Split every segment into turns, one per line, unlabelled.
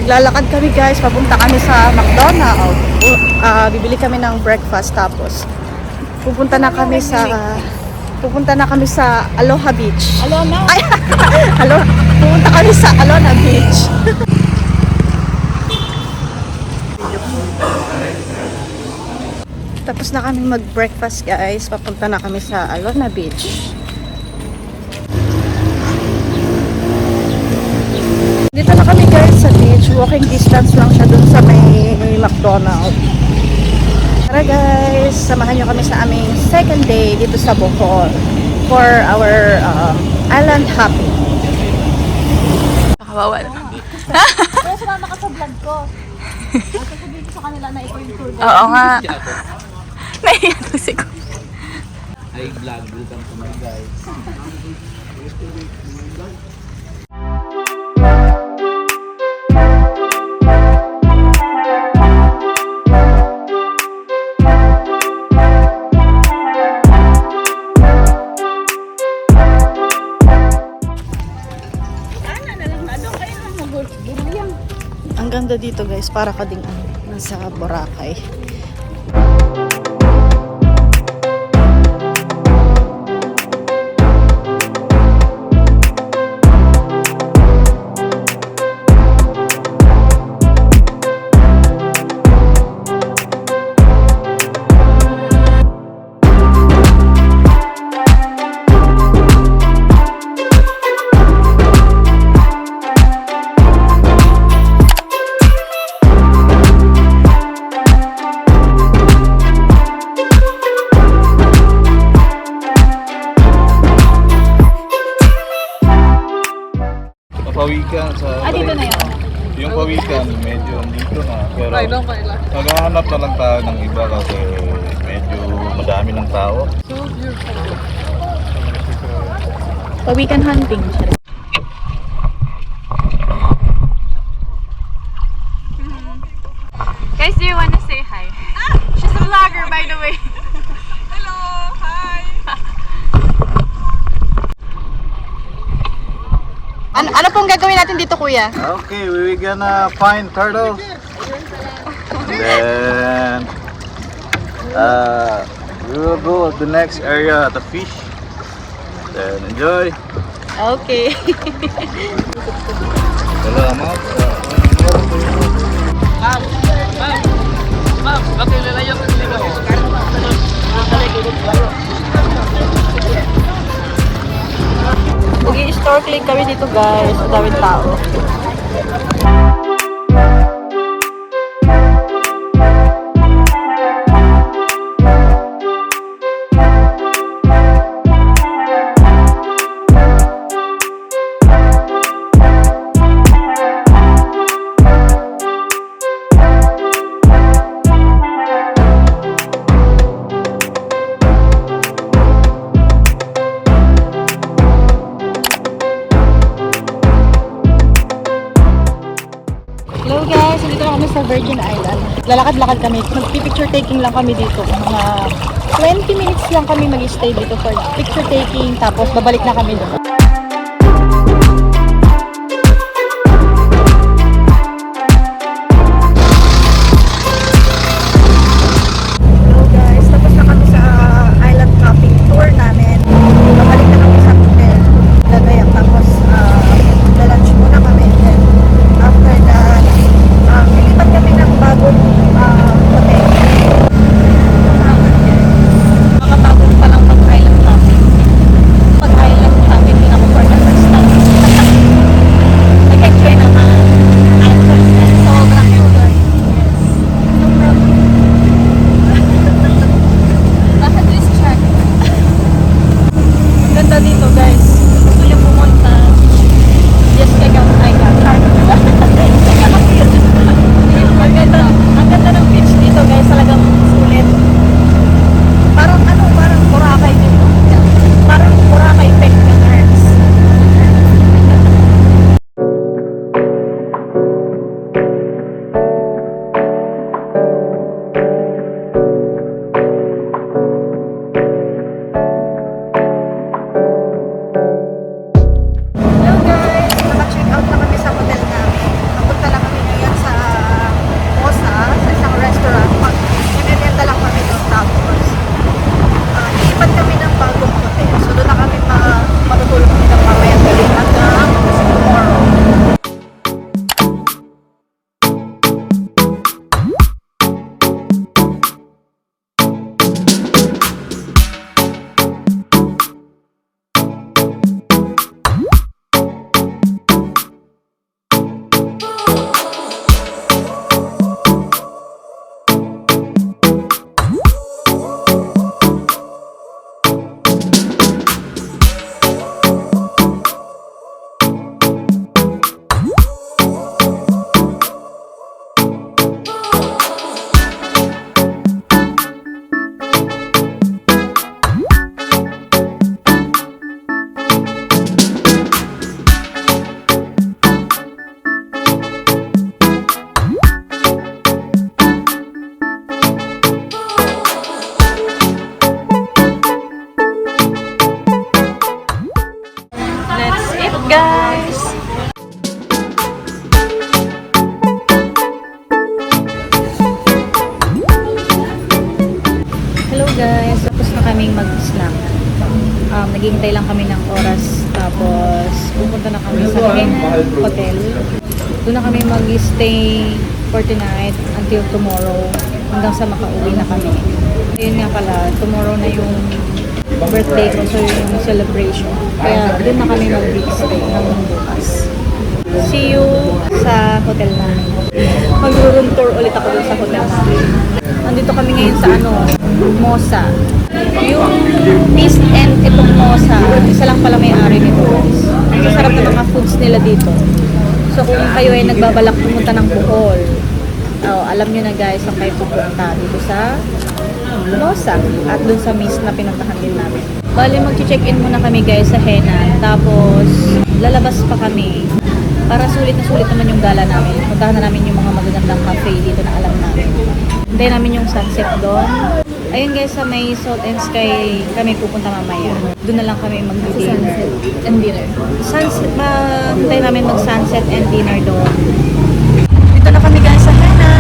Maglalakad kami guys, papunta kami sa McDonald's. Bibili kami ng breakfast tapos pupunta na kami sa Aloha Beach.
Alona?
Ay, pupunta kami sa Alona Beach. Tapos na kami mag-breakfast guys, papunta na kami sa Alona Beach. Dito na kami guys sa beach, walking distance lang siya dun sa may McDonald's. Tara guys, samahan nyo kami sa aming second day dito sa Bohol for our island hopping.
Nakawawal.
Kaya sumama ka sa vlog ko. Sasabihin ko sa kanila na ikaw yung tour guide.
Oo nga. Nahiyan ko si Kuya.
Hi vlog, welcome to my guys.
Ang ganda dito guys, para ka ding nasa Boracay.
Pawikan sa
Dito na yun.
yung pawikan medyo dito na pero maghahanap na lang tayo ng iba kasi medyo madami ng tao.
Pawikan hunting.
Guys, do you wanna say hi? She's a vlogger, by the way. Hello! Hi!
Ano pong gagawin natin dito kuya?
Okay, we're gonna find turtles. And then we will go to the next area at the fish. Then enjoy.
Okay.
Salamat.
Mag-i-snorkeling kami dito guys, ang daming tao. Hello guys, dito na kami sa Virgin Island. Lalakad-lakad kami. Mag-picture taking lang kami dito. Mga 20 minutes lang kami mag-stay dito for picture taking. Tapos babalik na kami doon. Hello guys, tapos na kami sa island hopping tour namin. Babalik na kami sa hotel. Lagayak. Tapos lalunch muna kami. Then after that, lilipat kami ng bagong hotel. Nakapagod pa lang pag-island hopping. Pag-island hopping, din ako for the first time. Nag-enjoy naman. Sobrang enjoy. Bakit this check? Ang ganda dito guys. Gusto niyo pumunta. Yes, kaya ay ang ganda ng beach dito guys, talagang sulit. Parang Boracay dito. Parang Boracay Pectiners.
guys!
Hello guys, tapos na kaming mag-snack. Naghihintay lang kami ng oras. Tapos pupunta na kami sa Henan Hotel. Doon na kami mag-stay for tonight until tomorrow. Hanggang sa makauwi na kami. Ayun nga pala, tomorrow na yung birthday ko, so yung celebration. Kaya doon na kami mag-stay hanggang bukas. See you sa hotel namin. Mag-room tour ulit ako doon sa hotel namin. Nandito kami ngayon sa Mosa. Yung East End itong Mosa, isa lang pala may-ari nito. Ang sarap na mga foods nila dito. So kung kayo ay nagbabalak pumunta ng Bohol, alam nyo na guys ang kayo pupunta dito sa Mosa at dun sa Miss na pinuntahan din namin. Bali mag-check-in muna kami guys sa Henan, tapos lalabas pa kami para sulit na sulit naman yung gala namin. Puntahan na namin yung mga magagandang cafe dito na alam namin. Hintayin namin yung sunset doon. Ayun guys, sa may Salt and Sky kami pupunta mamaya. Doon na lang kami mag-dinner and dinner. Sunset, hintayin namin mag-sunset and dinner doon. Dito na kami guys sa Henan.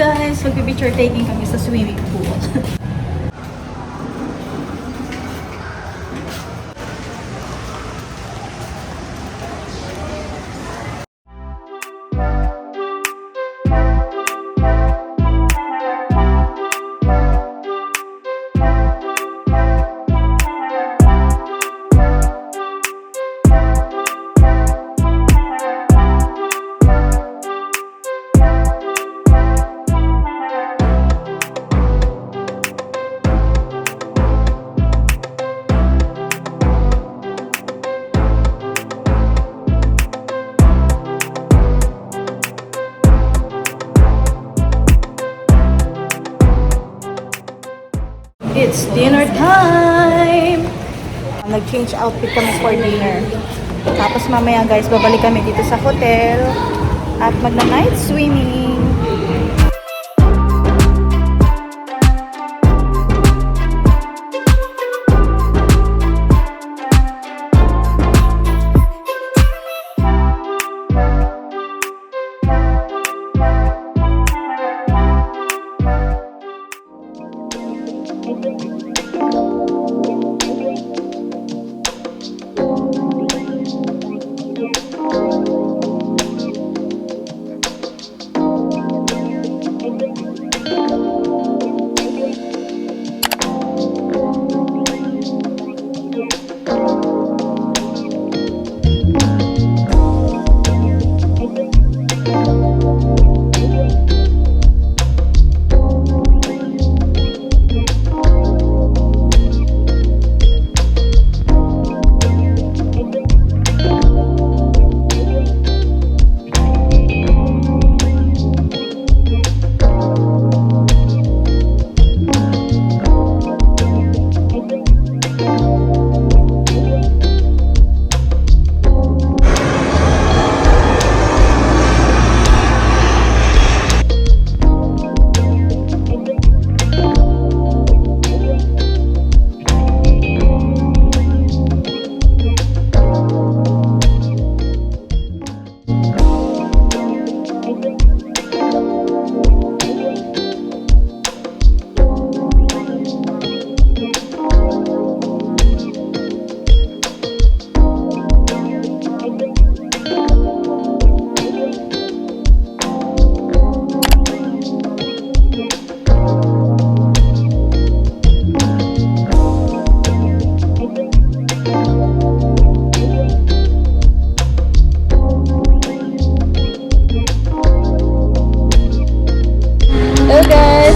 Guys, magpipicture taking kami sa swimming pool. It's dinner time! Nag-change outfit kami for dinner. Tapos mamaya guys, babalik kami dito sa hotel at magna-night swimming.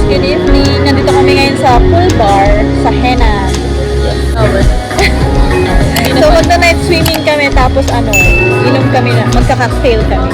good evening. Nandito kami ngayon sa pool bar sa Henan. So magna-night swimming kami tapos inom kami na, magka-cocktail kami.